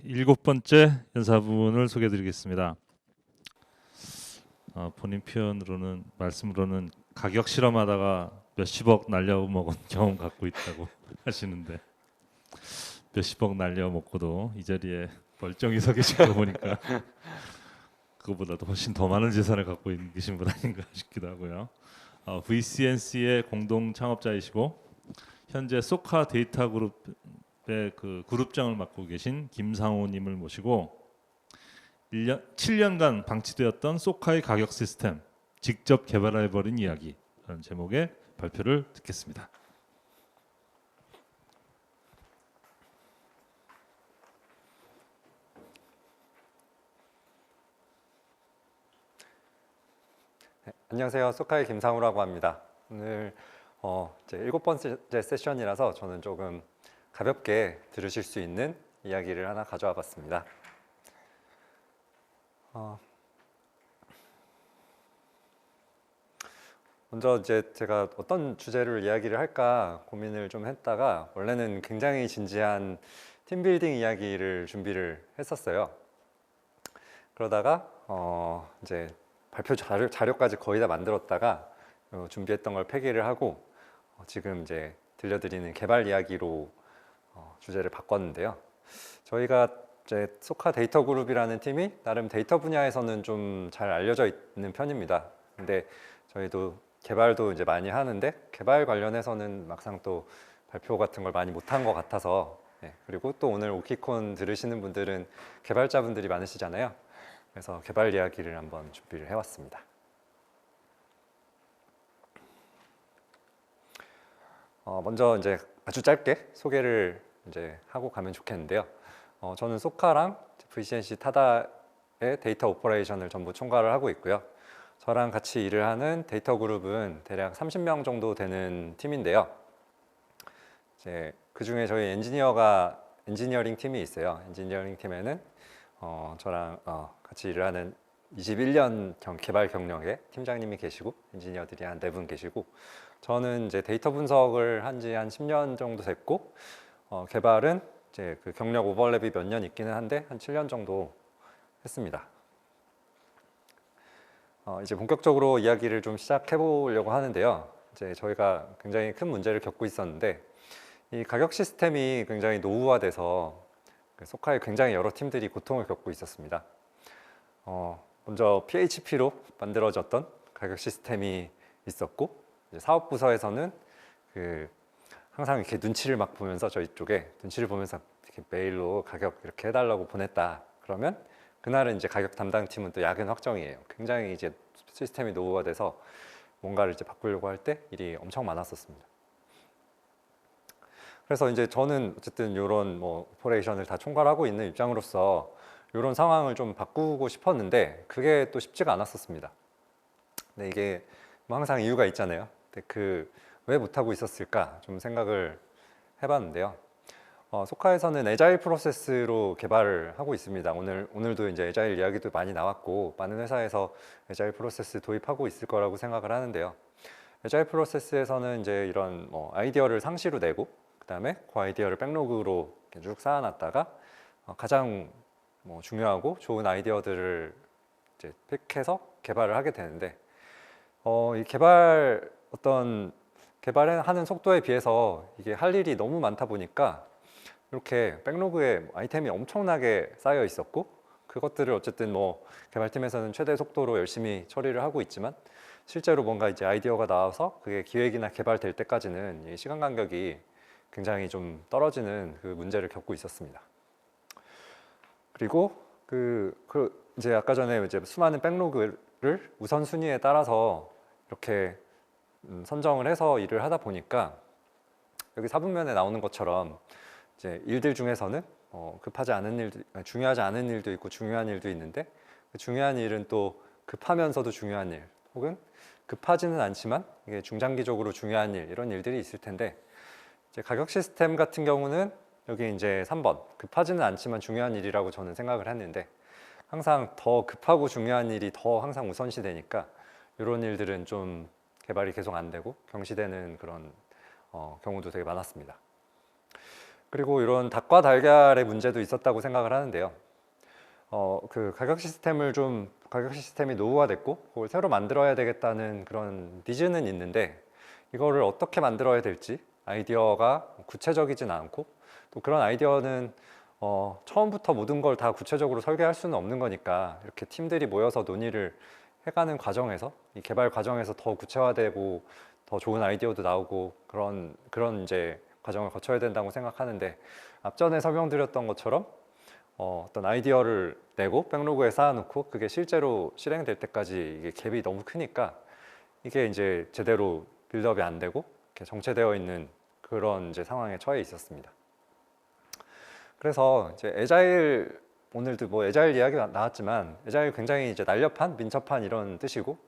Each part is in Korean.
7번째 연사 부분을 소개해 드리겠습니다. 본인 표현으로는 말씀으로는 가격 실험하다가 몇십억 날려먹은 경험 갖고 있다고 하시는데 몇십억 날려먹고도 이 자리에 멀쩡히 서 계신 거 보니까 그거보다도 훨씬 더 많은 재산을 갖고 계신 분 아닌가 싶기도 하고요. VCNC의 공동 창업자이시고 현재 소카 데이터 그룹의 그 그룹장을 맡고 계신 김상호님을 모시고 7년간 방치되었던 소카의 가격 시스템 직접 개발해버린 이야기라는 제목의 발표를 듣겠습니다. 네, 안녕하세요. 소카의 김상우라고 합니다. 오늘 이제 7번째 세션이라서 저는 조금 가볍게 들으실 수 있는 이야기를 하나 가져와 봤습니다. 먼저 이제 제가 어떤 주제를 이야기를 할까 고민을 좀 했다가 원래는 굉장히 진지한 팀빌딩 이야기를 준비를 했었어요. 그러다가 이제 발표 자료까지 거의 다 만들었다가 준비했던 걸 폐기를 하고 지금 이제 들려드리는 개발 이야기로 주제를 바꿨는데요. 저희가 이제 소카 데이터 그룹이라는 팀이 나름 데이터 분야에서는 좀 잘 알려져 있는 편입니다. 근데 저희도 개발도 이제 많이 하는데 개발 관련해서는 막상 또 발표 같은 걸 많이 못한 것 같아서 그리고 또 오늘 오키콘 들으시는 분들은 개발자분들이 많으시잖아요. 그래서 개발 이야기를 한번 준비를 해왔습니다. 먼저 이제 아주 짧게 소개를 이제 하고 가면 좋겠는데요. 저는 소카랑 VCNC 타다의 데이터 오퍼레이션을 전부 총괄을 하고 있고요. 저랑 같이 일을 하는 데이터 그룹은 대략 30명 정도 되는 팀인데요. 이제 그 중에 저희 엔지니어링 팀이 있어요. 엔지니어링 팀에는 저랑 같이 일을 하는 21년 개발 경력의 팀장님이 계시고 엔지니어들이 한 4분 계시고 저는 이제 데이터 분석을 한 지 한 10년 정도 됐고 개발은 이제 그 경력 오버랩이 몇 년 있기는 한데 한 7년 정도 했습니다. 이제 본격적으로 이야기를 좀 시작해 보려고 하는데요. 이제 저희가 굉장히 큰 문제를 겪고 있었는데 이 가격 시스템이 굉장히 노후화돼서 소카에 굉장히 여러 팀들이 고통을 겪고 있었습니다. 먼저 PHP로 만들어졌던 가격 시스템이 있었고 이제 사업 부서에서는 항상 이렇게 눈치를 막 보면서 저희 쪽에 눈치를 보면서 이렇게 메일로 가격 이렇게 해달라고 보냈다. 그러면 그날은 이제 가격 담당 팀은 또 야근 확정이에요. 굉장히 이제 시스템이 노후화돼서 뭔가를 이제 바꾸려고 할 때 일이 엄청 많았었습니다. 그래서 이제 저는 어쨌든 이런 오퍼레이션을 다 총괄하고 있는 입장으로서 이런 상황을 좀 바꾸고 싶었는데 그게 또 쉽지가 않았었습니다. 근데 이게 항상 이유가 있잖아요. 근데 왜 못하고 있었을까 좀 생각을 해봤는데요. 소카에서는 에자일 프로세스로 개발을 하고 있습니다. 오늘도 이제 에자일 이야기도 많이 나왔고 많은 회사에서 에자일 프로세스 도입하고 있을 거라고 생각을 하는데요. 에자일 프로세스에서는 이제 이런 아이디어를 상시로 내고 그 다음에 그 아이디어를 백로그로 쭉 쌓아놨다가 가장 중요하고 좋은 아이디어들을 이제 픽해서 개발을 하게 되는데 이 개발하는 속도에 비해서 이게 할 일이 너무 많다 보니까 이렇게 백로그에 아이템이 엄청나게 쌓여 있었고 그것들을 어쨌든 개발팀에서는 최대 속도로 열심히 처리를 하고 있지만 실제로 뭔가 이제 아이디어가 나와서 그게 기획이나 개발될 때까지는 이 시간 간격이 굉장히 좀 떨어지는 그 문제를 겪고 있었습니다. 그리고 이제 아까 전에 이제 수많은 백로그를 우선순위에 따라서 이렇게 선정을 해서 일을 하다 보니까 여기 사분면에 나오는 것처럼 이제 일들 중에서는 중요하지 않은 일도 있고 중요한 일도 있는데 그 중요한 일은 또 급하면서도 중요한 일 혹은 급하지는 않지만 이게 중장기적으로 중요한 일 이런 일들이 있을 텐데 이제 가격 시스템 같은 경우는 여기 이제 3번 급하지는 않지만 중요한 일이라고 저는 생각을 했는데 항상 더 급하고 중요한 일이 더 항상 우선시 되니까 이런 일들은 좀 개발이 계속 안 되고 경시되는 그런 경우도 되게 많았습니다. 그리고 이런 닭과 달걀의 문제도 있었다고 생각을 하는데요. 그 가격 시스템이 노후화됐고 그걸 새로 만들어야 되겠다는 그런 니즈는 있는데 이거를 어떻게 만들어야 될지 아이디어가 구체적이진 않고 또 그런 아이디어는 처음부터 모든 걸 다 구체적으로 설계할 수는 없는 거니까 이렇게 팀들이 모여서 논의를 해가는 과정에서 이 개발 과정에서 더 구체화되고 더 좋은 아이디어도 나오고 그런 이제 과정을 거쳐야 된다고 생각하는데 앞전에 설명드렸던 것처럼 어떤 아이디어를 내고 백로그에 쌓아놓고 그게 실제로 실행될 때까지 이게 갭이 너무 크니까 이게 이제 제대로 빌드업이 안 되고 이렇게 정체되어 있는 그런 이제 상황에 처해 있었습니다. 그래서 이제 애자일 오늘도 뭐 애자일 이야기가 나왔지만 애자일 굉장히 이제 날렵한 민첩한 이런 뜻이고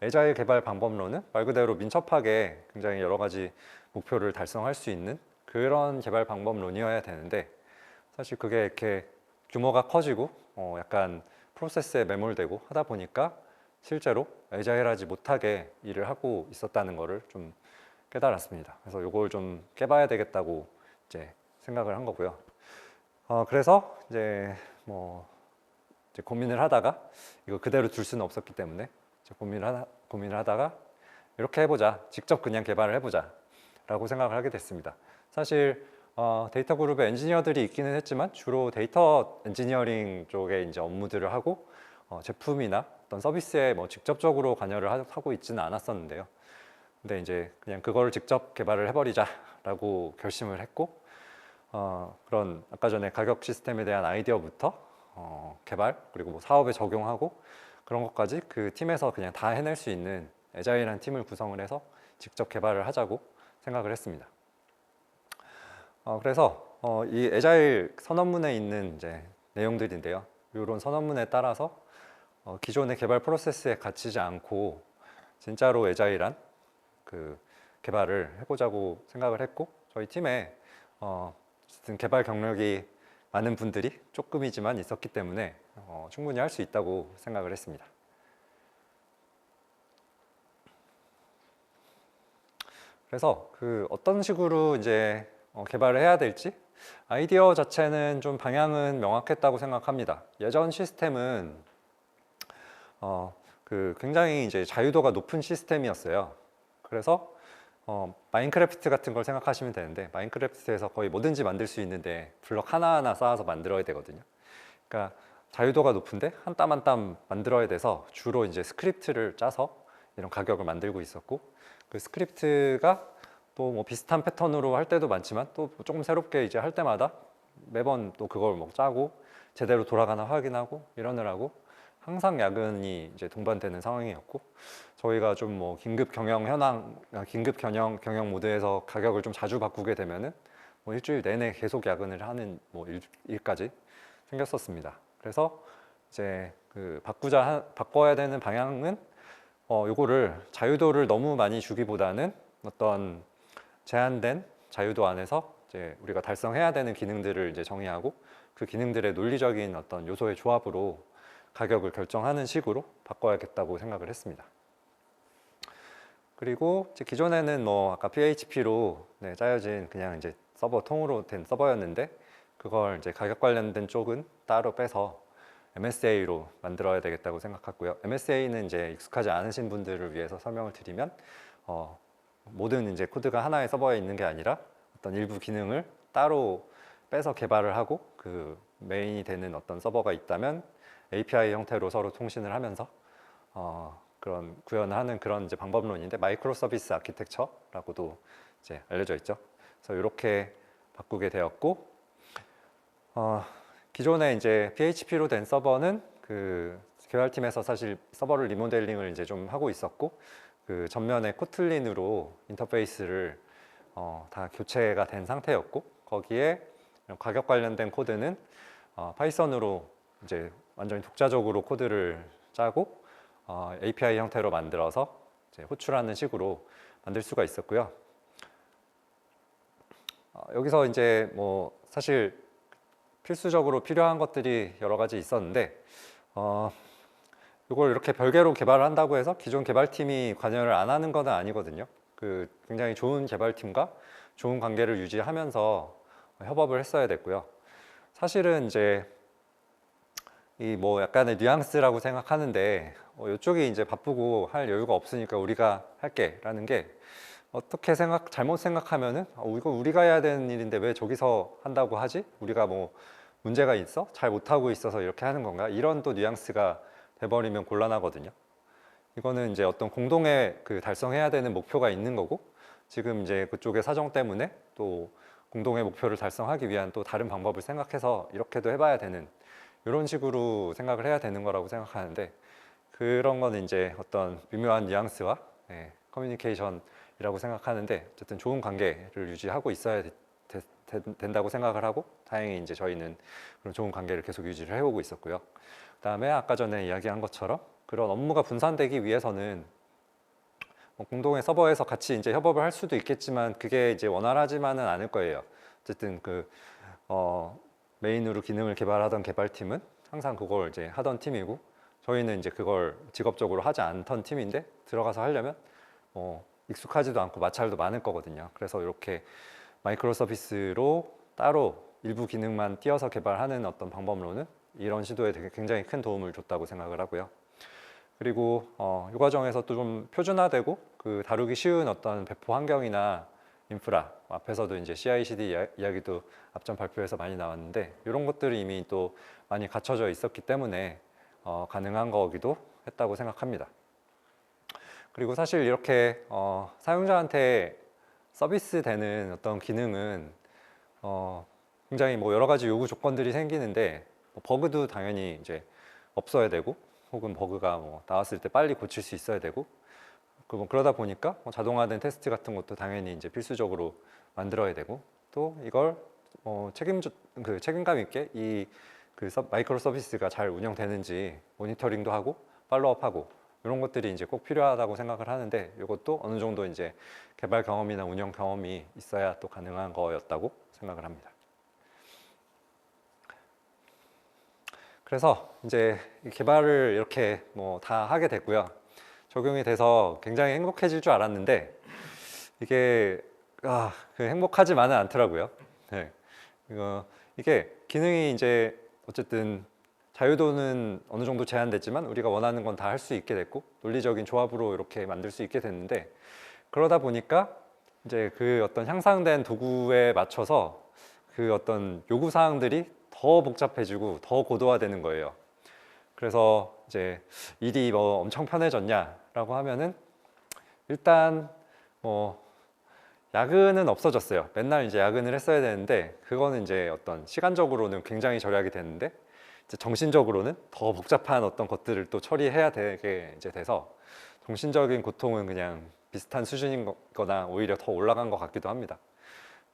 애자일 개발 방법론은 말 그대로 민첩하게 굉장히 여러 가지 목표를 달성할 수 있는 그런 개발 방법론이어야 되는데 사실 그게 이렇게 규모가 커지고 약간 프로세스에 매몰되고 하다 보니까 실제로 애자일하지 못하게 일을 하고 있었다는 거를 좀 깨달았습니다. 그래서 이걸 좀 깨봐야 되겠다고 이제 생각을 한 거고요. 그래서 이제 이제 고민을 하다가 이거 그대로 둘 수는 없었기 때문에 이제 고민을 하다가 이렇게 해보자, 직접 그냥 개발을 해보자 라고 생각을 하게 됐습니다. 사실 데이터 그룹에 엔지니어들이 있기는 했지만 주로 데이터 엔지니어링 쪽에 이제 업무들을 하고 제품이나 어떤 서비스에 뭐 직접적으로 관여를 하고 있지는 않았었는데요. 근데 이제 그냥 그거를 직접 개발을 해버리자라고 결심을 했고 그런 아까 전에 가격 시스템에 대한 아이디어부터 개발 그리고 뭐 사업에 적용하고 그런 것까지 그 팀에서 그냥 다 해낼 수 있는 애자일한 팀을 구성을 해서 직접 개발을 하자고 생각을 했습니다. 그래서 이 애자일 선언문에 있는 이제 내용들인데요. 이런 선언문에 따라서 기존의 개발 프로세스에 갇히지 않고 진짜로 애자일한 그 개발을 해보자고 생각을 했고 저희 팀에 어쨌든 개발 경력이 많은 분들이 조금이지만 있었기 때문에 충분히 할 수 있다고 생각을 했습니다. 그래서 그 어떤 식으로 이제 개발을 해야 될지 아이디어 자체는 좀 방향은 명확했다고 생각합니다. 예전 시스템은 그 굉장히 이제 자유도가 높은 시스템이었어요. 그래서 마인크래프트 같은 걸 생각하시면 되는데 마인크래프트에서 거의 뭐든지 만들 수 있는데 블럭 하나하나 쌓아서 만들어야 되거든요. 그러니까 자유도가 높은데 한 땀 한 땀 만들어야 돼서 주로 이제 스크립트를 짜서 이런 가격을 만들고 있었고 그 스크립트가 또 뭐 비슷한 패턴으로 할 때도 많지만 또 조금 새롭게 이제 할 때마다 매번 또 그걸 뭐 짜고 제대로 돌아가나 확인하고 이러느라고 항상 야근이 이제 동반되는 상황이었고 저희가 좀 뭐 긴급 경영 모드에서 가격을 좀 자주 바꾸게 되면은 뭐 일주일 내내 계속 야근을 하는 뭐 일까지 생겼었습니다. 그래서 이제 그 바꿔야 되는 방향은 요거를 자유도를 너무 많이 주기보다는 어떤 제한된 자유도 안에서 이제 우리가 달성해야 되는 기능들을 이제 정의하고 그 기능들의 논리적인 어떤 요소의 조합으로 가격을 결정하는 식으로 바꿔야겠다고 생각을 했습니다. 그리고 이제 기존에는 뭐 아까 PHP로 짜여진 그냥 이제 서버 통으로 된 서버였는데 그걸 이제 가격 관련된 쪽은 따로 빼서 MSA로 만들어야 되겠다고 생각했고요. MSA는 이제 익숙하지 않으신 분들을 위해서 설명을 드리면 모든 이제 코드가 하나의 서버에 있는 게 아니라 어떤 일부 기능을 따로 빼서 개발을 하고 그 메인이 되는 어떤 서버가 있다면 API 형태로 서로 통신을 하면서 그런 구현을 하는 그런 이제 방법론인데 마이크로 서비스 아키텍처라고도 이제 알려져 있죠. 그래서 이렇게 바꾸게 되었고 기존에 이제 PHP로 된 서버는 그 개발팀에서 사실 서버를 리모델링을 이제 좀 하고 있었고 그 전면에 코틀린으로 인터페이스를 다 교체가 된 상태였고 거기에 가격 관련된 코드는 파이썬으로 이제 완전히 독자적으로 코드를 짜고 API 형태로 만들어서 이제 호출하는 식으로 만들 수가 있었고요. 여기서 이제 뭐 사실 필수적으로 필요한 것들이 여러 가지 있었는데 이걸 이렇게 별개로 개발을 한다고 해서 기존 개발팀이 관여를 안 하는 건 아니거든요. 그 굉장히 좋은 개발팀과 좋은 관계를 유지하면서 협업을 했어야 됐고요. 사실은 이제 이 뭐 약간의 뉘앙스라고 생각하는데 이쪽이 이제 바쁘고 할 여유가 없으니까 우리가 할게라는 게 어떻게 잘못 생각하면은 이거 우리가 해야 되는 일인데 왜 저기서 한다고 하지? 우리가 뭐 문제가 있어? 잘 못하고 있어서 이렇게 하는 건가? 이런 또 뉘앙스가 돼버리면 곤란하거든요. 이거는 이제 어떤 공동의 그 달성해야 되는 목표가 있는 거고 지금 이제 그쪽의 사정 때문에 또 공동의 목표를 달성하기 위한 또 다른 방법을 생각해서 이렇게도 해봐야 되는 이런 식으로 생각을 해야 되는 거라고 생각하는데 그런 거는 이제 어떤 미묘한 뉘앙스와 커뮤니케이션이라고 생각하는데 어쨌든 좋은 관계를 유지하고 있어야 된다고 생각을 하고 다행히 이제 저희는 그런 좋은 관계를 계속 유지를 해오고 있었고요. 그다음에 아까 전에 이야기한 것처럼 그런 업무가 분산되기 위해서는 공동의 서버에서 같이 이제 협업을 할 수도 있겠지만 그게 이제 원활하지만은 않을 거예요. 어쨌든 메인으로 기능을 개발하던 개발팀은 항상 그걸 이제 하던 팀이고 저희는 이제 그걸 직업적으로 하지 않던 팀인데 들어가서 하려면 익숙하지도 않고 마찰도 많을 거거든요. 그래서 이렇게 마이크로 서비스로 따로 일부 기능만 띄어서 개발하는 어떤 방법론은 이런 시도에 되게 굉장히 큰 도움을 줬다고 생각을 하고요. 그리고 이 과정에서 또 좀 표준화되고 그 다루기 쉬운 어떤 배포 환경이나 인프라 앞에서도 이제 CI/CD 이야기도 앞전 발표에서 많이 나왔는데 이런 것들이 이미 또 많이 갖춰져 있었기 때문에 가능한 거기도 했다고 생각합니다. 그리고 사실 이렇게 사용자한테 서비스 되는 어떤 기능은 굉장히 뭐 여러 가지 요구 조건들이 생기는데 버그도 당연히 이제 없어야 되고 혹은 버그가 뭐 나왔을 때 빨리 고칠 수 있어야 되고 그러다 보니까 자동화된 테스트 같은 것도 당연히 이제 필수적으로 만들어야 되고 또 이걸 책임감 있게 마이크로 서비스가 잘 운영되는지 모니터링도 하고 팔로우업하고 이런 것들이 이제 꼭 필요하다고 생각을 하는데 이것도 어느 정도 이제 개발 경험이나 운영 경험이 있어야 또 가능한 거였다고 생각을 합니다. 그래서 이제 개발을 이렇게 뭐 다 하게 됐고요. 적용이 돼서 굉장히 행복해질 줄 알았는데 이게 행복하지만은 않더라고요. 네. 이게 기능이 이제 어쨌든 자유도는 어느 정도 제한됐지만 우리가 원하는 건 다 할 수 있게 됐고 논리적인 조합으로 이렇게 만들 수 있게 됐는데 그러다 보니까 이제 그 어떤 향상된 도구에 맞춰서 그 어떤 요구 사항들이 더 복잡해지고 더 고도화되는 거예요. 그래서 이제 일이 뭐 엄청 편해졌냐라고 하면은 일단 뭐 야근은 없어졌어요. 맨날 이제 야근을 했어야 되는데 그거는 이제 어떤 시간적으로는 굉장히 절약이 되는데 이제 정신적으로는 더 복잡한 어떤 것들을 또 처리해야 되게 이제 돼서 정신적인 고통은 그냥 비슷한 수준인 거나 오히려 더 올라간 것 같기도 합니다.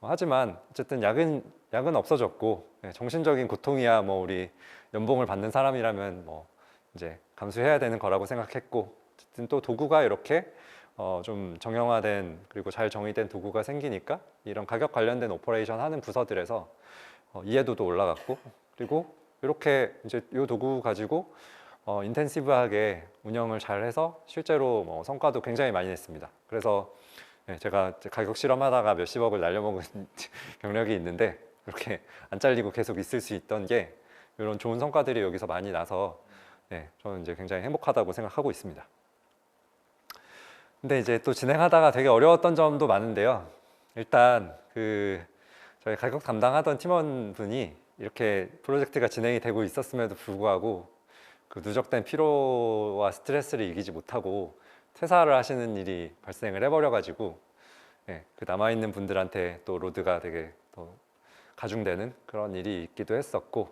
하지만 어쨌든 야근 없어졌고 정신적인 고통이야 뭐 우리 연봉을 받는 사람이라면 뭐 이제 감수해야 되는 거라고 생각했고 어쨌든 또 도구가 이렇게 좀 정형화된 그리고 잘 정의된 도구가 생기니까 이런 가격 관련된 오퍼레이션 하는 부서들에서 이해도도 올라갔고 그리고 이렇게 이제 이 도구 가지고 인텐시브하게 운영을 잘 해서 실제로 뭐 성과도 굉장히 많이 냈습니다. 그래서 제가 가격 실험하다가 몇십억을 날려먹은 경력이 있는데 그렇게 안 잘리고 계속 있을 수 있던 게 이런 좋은 성과들이 여기서 많이 나서 저는 이제 굉장히 행복하다고 생각하고 있습니다. 근데 이제 또 진행하다가 되게 어려웠던 점도 많은데요. 일단 저희 가격 담당하던 팀원분이 이렇게 프로젝트가 진행이 되고 있었음에도 불구하고 그 누적된 피로와 스트레스를 이기지 못하고 퇴사를 하시는 일이 발생을 해버려가지고 그 남아있는 분들한테 또 로드가 되게 더 가중되는 그런 일이 있기도 했었고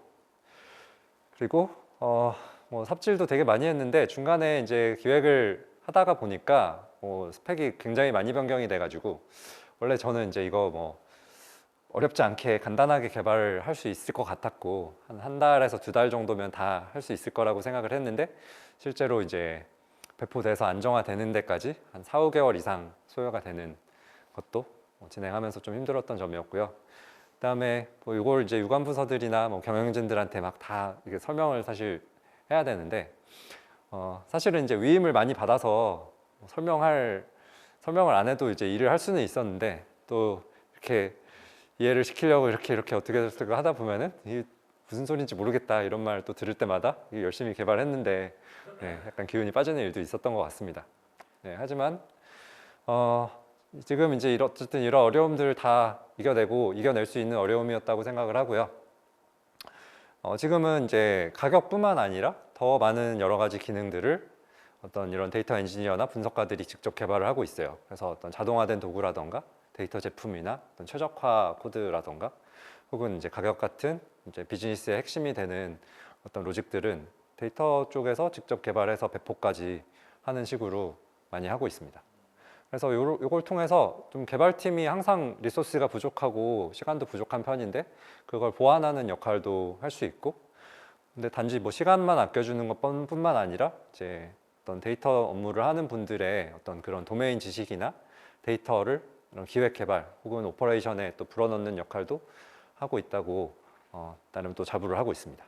그리고 뭐 삽질도 되게 많이 했는데 중간에 이제 기획을 하다가 보니까 스펙이 굉장히 많이 변경이 돼가지고 원래 저는 이제 이거 뭐 어렵지 않게 간단하게 개발을 할 수 있을 것 같았고 한 달에서 두 달 정도면 다 할 수 있을 거라고 생각을 했는데 실제로 이제 배포돼서 안정화되는 데까지 한 4, 5개월 이상 소요가 되는 것도 진행하면서 좀 힘들었던 점이었고요. 그다음에 뭐 이걸 이제 유관 부서들이나 뭐 경영진들한테 막 다 이게 설명을 사실 해야 되는데 사실은 이제 위임을 많이 받아서 설명을 안 해도 이제 일을 할 수는 있었는데 또 이렇게 이해를 시키려고 이렇게 어떻게 하다 보면은 이게 무슨 소리인지 모르겠다 이런 말 또 들을 때마다 이게 열심히 개발했는데 네, 약간 기운이 빠지는 일도 있었던 것 같습니다. 네, 하지만 지금 이제 어쨌든 이런 어려움들을 다 이겨낼 수 있는 어려움이었다고 생각을 하고요. 지금은 이제 가격뿐만 아니라 더 많은 여러 가지 기능들을 어떤 이런 데이터 엔지니어나 분석가들이 직접 개발을 하고 있어요. 그래서 어떤 자동화된 도구라던가 데이터 제품이나 어떤 최적화 코드라던가 혹은 이제 가격 같은 이제 비즈니스의 핵심이 되는 어떤 로직들은 데이터 쪽에서 직접 개발해서 배포까지 하는 식으로 많이 하고 있습니다. 그래서 요걸 통해서 좀 개발팀이 항상 리소스가 부족하고 시간도 부족한 편인데 그걸 보완하는 역할도 할 수 있고, 근데 단지 뭐 시간만 아껴주는 것뿐만 아니라 이제 어떤 데이터 업무를 하는 분들의 어떤 그런 도메인 지식이나 데이터를 이런 기획 개발 혹은 오퍼레이션에 또 불어넣는 역할도 하고 있다고 나름 또 자부를 하고 있습니다.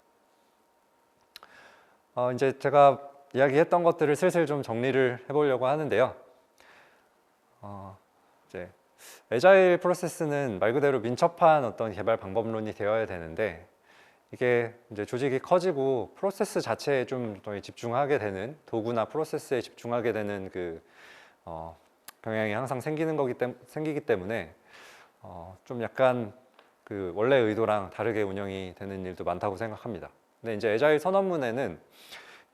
이제 제가 이야기했던 것들을 슬슬 좀 정리를 해보려고 하는데요. 이제 애자일 프로세스는 말 그대로 민첩한 어떤 개발 방법론이 되어야 되는데, 이게 이제 조직이 커지고 프로세스 자체에 좀 더 집중하게 되는, 도구나 프로세스에 집중하게 되는 그 경향이 항상 생기기 때문에 좀 약간 그 원래 의도랑 다르게 운영이 되는 일도 많다고 생각합니다. 근데 이제 애자일 선언문에는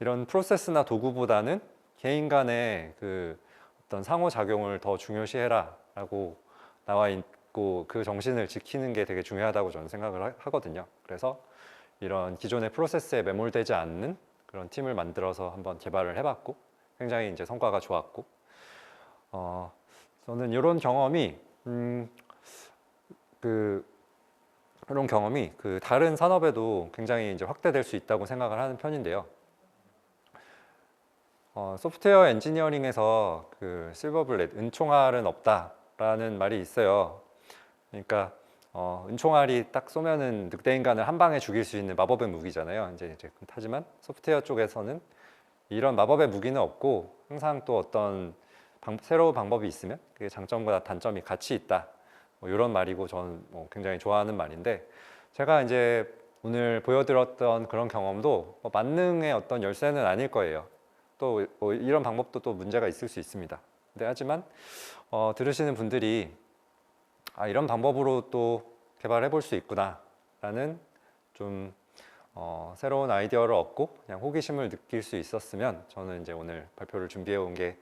이런 프로세스나 도구보다는 개인 간의 그 어떤 상호작용을 더 중요시해라 라고 나와 있고, 그 정신을 지키는 게 되게 중요하다고 저는 생각을 하거든요. 그래서 이런 기존의 프로세스에 매몰되지 않는 그런 팀을 만들어서 한번 개발을 해봤고 굉장히 이제 성과가 좋았고, 저는 이런 경험이 그 다른 산업에도 굉장히 이제 확대될 수 있다고 생각을 하는 편인데요. 소프트웨어 엔지니어링에서 그 실버블렛, 은총알은 없다라는 말이 있어요. 그러니까 은총알이 딱 쏘면은 늑대 인간을 한 방에 죽일 수 있는 마법의 무기잖아요. 이제 하지만 소프트웨어 쪽에서는 이런 마법의 무기는 없고 항상 또 어떤 새로운 방법이 있으면 그게 장점과 단점이 같이 있다. 뭐 이런 말이고 저는 뭐 굉장히 좋아하는 말인데, 제가 이제 오늘 보여드렸던 그런 경험도 만능의 어떤 열쇠는 아닐 거예요. 또 뭐 이런 방법도 또 문제가 있을 수 있습니다. 근데 하지만 들으시는 분들이 이런 방법으로 또 개발해 볼 수 있구나 라는 좀 새로운 아이디어를 얻고 그냥 호기심을 느낄 수 있었으면 저는 이제 오늘 발표를 준비해 온 게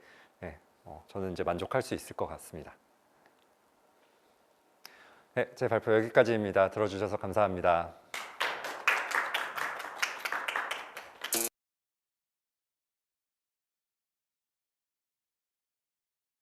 저는 이제 만족할 수 있을 것 같습니다. 네, 제 발표 여기까지입니다. 들어주셔서 감사합니다.